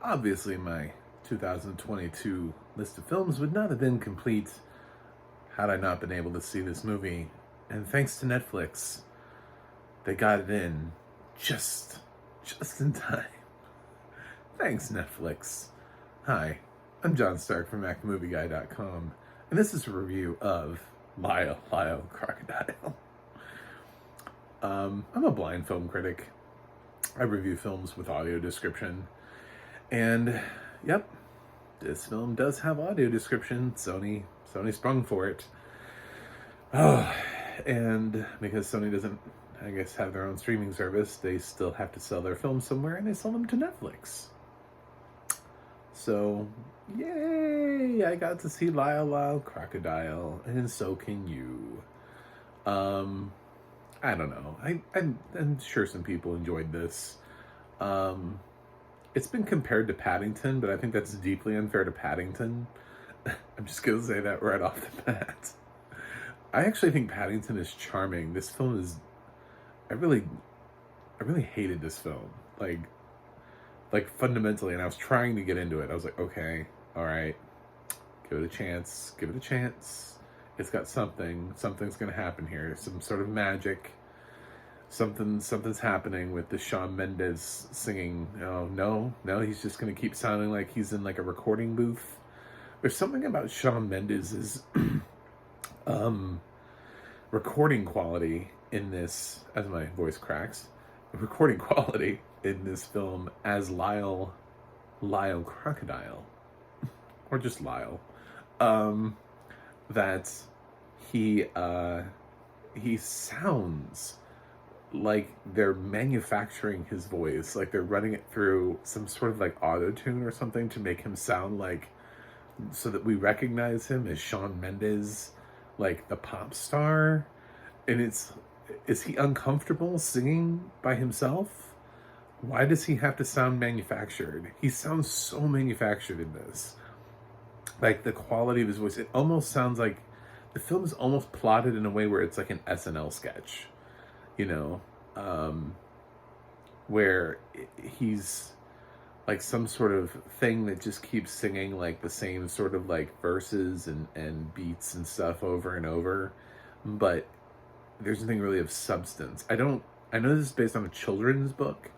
Obviously, my 2022 list of films would not have been complete had I not been able to see this movie. And thanks to Netflix, they got it in just in time. Thanks, Netflix. Hi, I'm John Stark from MacMovieGuy.com, and this is a review of Lyle Lyle Crocodile. I'm a blind film critic. I review films with audio description. And, yep, this film does have audio description. Sony sprung for it. Oh, and because Sony doesn't, I guess, have their own streaming service, they still have to sell their films somewhere, and they sell them to Netflix. So, yay! I got to see Lyle Lyle Crocodile, and so can you. I don't know. I'm sure some people enjoyed this. It's been compared to Paddington, but I think that's deeply unfair to Paddington. I'm just going to say that right off the bat. I actually think Paddington is charming. This film is... I really hated this film. Like fundamentally, and I was trying to get into it. I was like, okay, all right, give it a chance. It's got something's going to happen here. Some sort of magic. Something's happening with the Shaun Mendes singing. Oh, no, he's just going to keep sounding like he's in like a recording booth. There's something about Shaun Mendes' recording quality in this, as my voice cracks, recording quality in this film as Lyle Crocodile, or just Lyle, that he sounds like they're manufacturing his voice, like they're running it through some sort of like auto-tune or something to make him sound like, so that we recognize him as Shaun Mendes, like the pop star. And is he uncomfortable singing by himself? Why does he have to sound manufactured? He sounds so manufactured in this. Like the quality of his voice, it almost sounds like the film is almost plotted in a way where it's like an SNL sketch, you know, where he's like some sort of thing that just keeps singing like the same sort of like verses and beats and stuff over and over, but there's nothing really of substance. I know this is based on a children's book,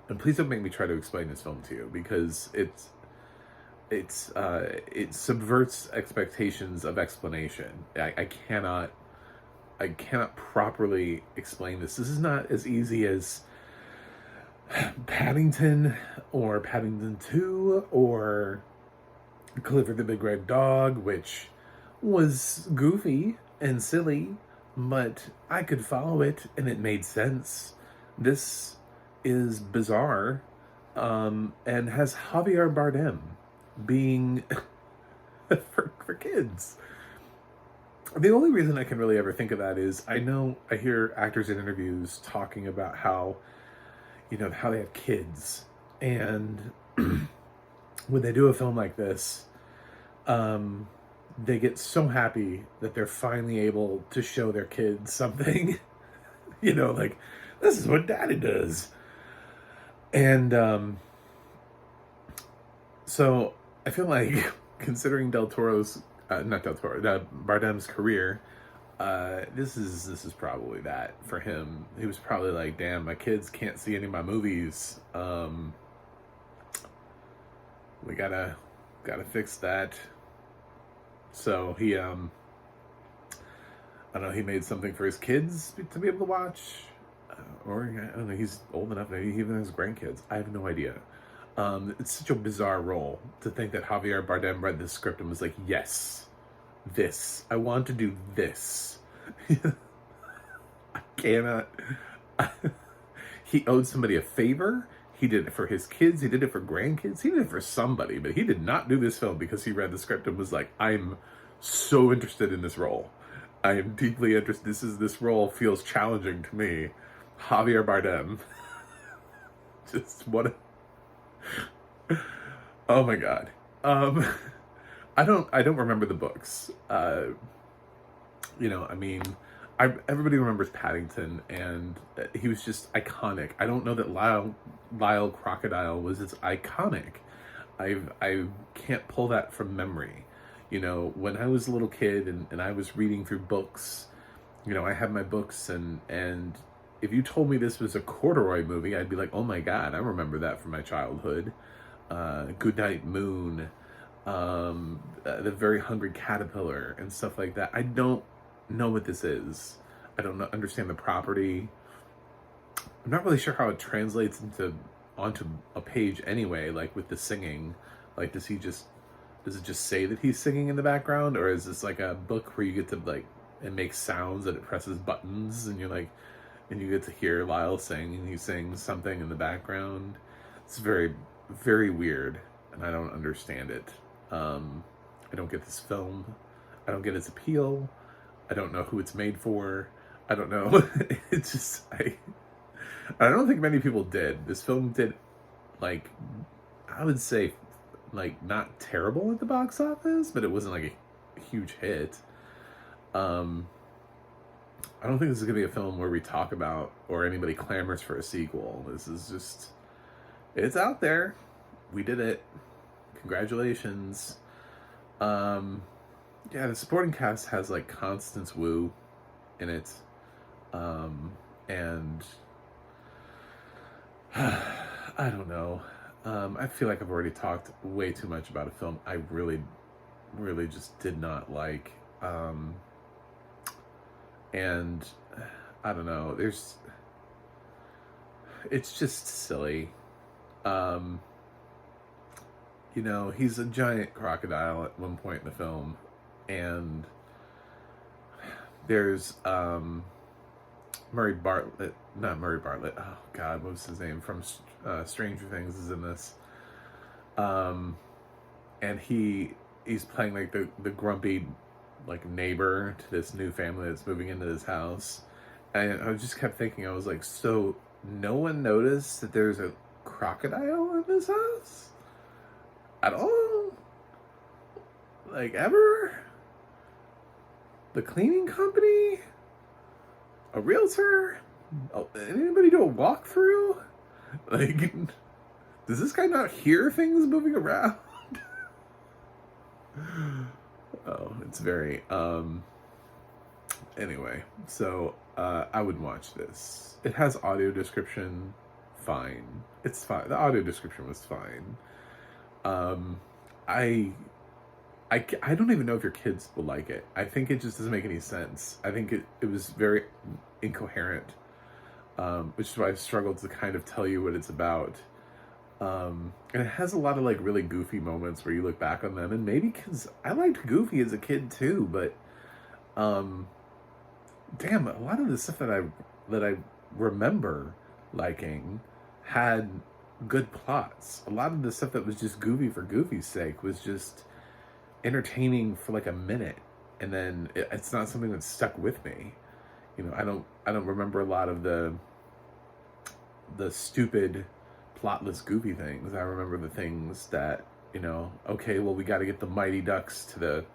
and please don't make me try to explain this film to you, because it subverts expectations of explanation. I cannot properly explain this. This is not as easy as Paddington or Paddington 2 or Clifford the Big Red Dog, which was goofy and silly, but I could follow it and it made sense. This is bizarre, and has Javier Bardem being for kids. The only reason I can really ever think of that is I hear actors in interviews talking about how, you know, how they have kids, and when they do a film like this, they get so happy that they're finally able to show their kids something, you know, like, this is what Daddy does. And so I feel like, considering Bardem's career, this is probably that for him. He was probably like, damn, my kids can't see any of my movies. We gotta fix that. So he, I don't know, he made something for his kids to be able to watch, or I don't know, he's old enough, maybe he even has grandkids. I have no idea. It's such a bizarre role to think that Javier Bardem read this script and was like, yes, I want to do this. I cannot. He owed somebody a favor. He did it for his kids. He did it for grandkids. He did it for somebody, but he did not do this film because he read the script and was like, I'm so interested in this role. I am deeply interested. This role feels challenging to me. Javier Bardem. Just what a... Oh my God. I don't remember the books. You know, I mean, everybody remembers Paddington, and he was just iconic. I don't know that Lyle Crocodile was as iconic. I can't pull that from memory. You know, when I was a little kid and I was reading through books, you know, I had my books, and if you told me this was a corduroy movie, I'd be like, oh my God, I remember that from my childhood. Goodnight Moon, The Very Hungry Caterpillar, and stuff like that. I don't know what this is. I don't understand the property. I'm not really sure how it translates onto a page anyway, like with the singing. Like, does it just say that he's singing in the background, or is this like a book where you get to like, it makes sounds and it presses buttons and you're like, and you get to hear Lyle sing and he sings something in the background? It's very, very weird, and I don't understand it. I don't get this film. I don't get its appeal. I don't know who it's made for. I don't know. It's just, I don't think many people did. This film did, like, I would say, like, not terrible at the box office, but it wasn't like a huge hit. I don't think this is gonna be a film where we talk about or anybody clamors for a sequel. This is just, it's out there. We did it. Congratulations. Yeah, the supporting cast has like Constance Wu in it. And I don't know. I feel like I've already talked way too much about a film I really, really just did not like. And I don't know, it's just silly. You know, he's a giant crocodile at one point in the film, and there's not Murray Bartlett, oh God, what was his name, from Stranger Things is in this. And he's playing like the grumpy like neighbor to this new family that's moving into this house. And I just kept thinking, I was like, so no one noticed that there's a crocodile in this house at all? Like, ever? The cleaning company? A realtor? Oh, anybody do a walkthrough? Like, does this guy not hear things moving around? Oh, it's very, anyway, so, I would watch this. It has audio description, fine. It's fine. The audio description was fine. I don't even know if your kids will like it. I think it just doesn't make any sense. I think it was very incoherent, which is why I struggled to kind of tell you what it's about. And it has a lot of like really goofy moments where you look back on them, and maybe because I liked Goofy as a kid too, but damn, a lot of the stuff that I remember liking had good plots. A lot of the stuff that was just goofy for goofy's sake was just entertaining for like a minute, and then it's not something that stuck with me. You know, I don't remember a lot of the stupid plotless goofy things. I remember the things that, you know, okay, well, we got to get the Mighty Ducks to the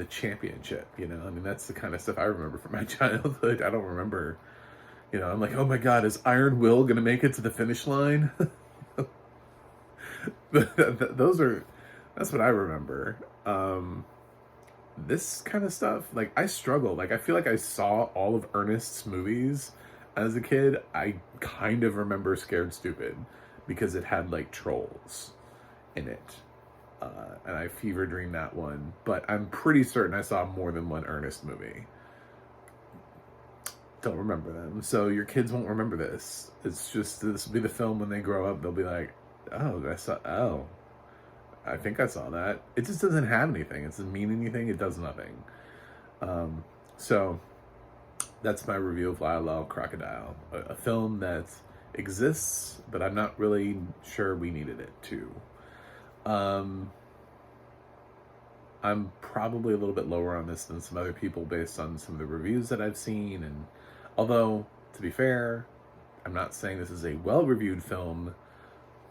championship, you know. I mean, that's the kind of stuff I remember from my childhood. I don't remember, you know, I'm like, oh my God, is Iron Will gonna make it to the finish line? That's what I remember. This kind of stuff, like, I struggle. Like, I feel like I saw all of Ernest's movies as a kid. I kind of remember Scared Stupid because it had like trolls in it. And I fever dreamed that one, but I'm pretty certain I saw more than one Ernest movie. Don't remember them. So your kids won't remember this. It's just, this will be the film when they grow up. They'll be like, oh, I think I saw that. It just doesn't have anything. It doesn't mean anything. It does nothing. So that's my review of Lyle Lyle Crocodile. A film that exists, but I'm not really sure we needed it to. I'm probably a little bit lower on this than some other people based on some of the reviews that I've seen, and although, to be fair, I'm not saying this is a well-reviewed film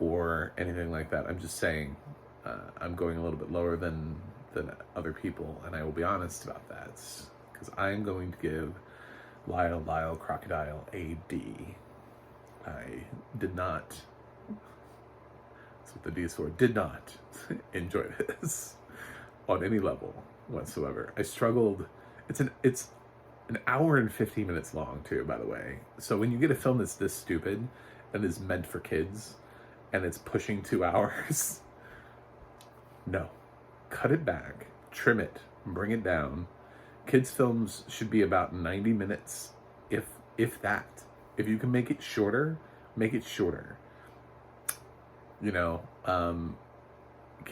or anything like that. I'm just saying I'm going a little bit lower than other people, and I will be honest about that, because I'm going to give Lyle Lyle Crocodile AD. I did not, that's what the D is for, did not enjoy this on any level whatsoever. I struggled. It's an hour and 15 minutes long too, by the way. So when you get a film that's this stupid and is meant for kids and it's pushing 2 hours, no, cut it back, trim it, bring it down. Kids films should be about 90 minutes, if that. If you can make it shorter, make it shorter. You know,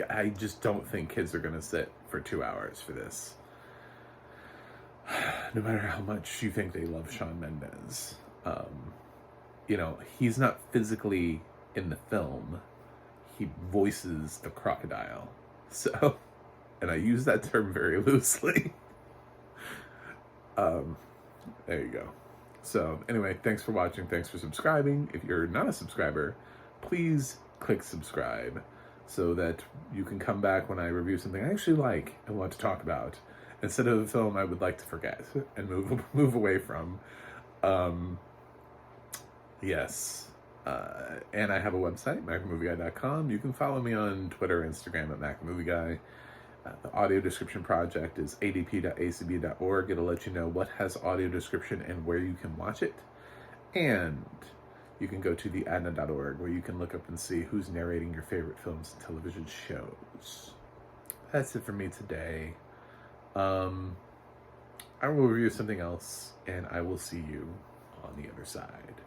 I just don't think kids are gonna sit for 2 hours for this. No matter how much you think they love Shaun Mendes. You know, he's not physically in the film. He voices the crocodile. So, and I use that term very loosely. There you go. So anyway, thanks for watching. Thanks for subscribing. If you're not a subscriber, please click subscribe so that you can come back when I review something I actually like and want to talk about, instead of a film I would like to forget and move away from. Yes. And I have a website, macmovieguyy.com. You can follow me on Twitter, Instagram at macmovieguyy. The audio description project is adp.acb.org. It'll let you know what has audio description and where you can watch it. And you can go to theadna.org where you can look up and see who's narrating your favorite films and television shows. That's it for me today. I will review something else, and I will see you on the other side.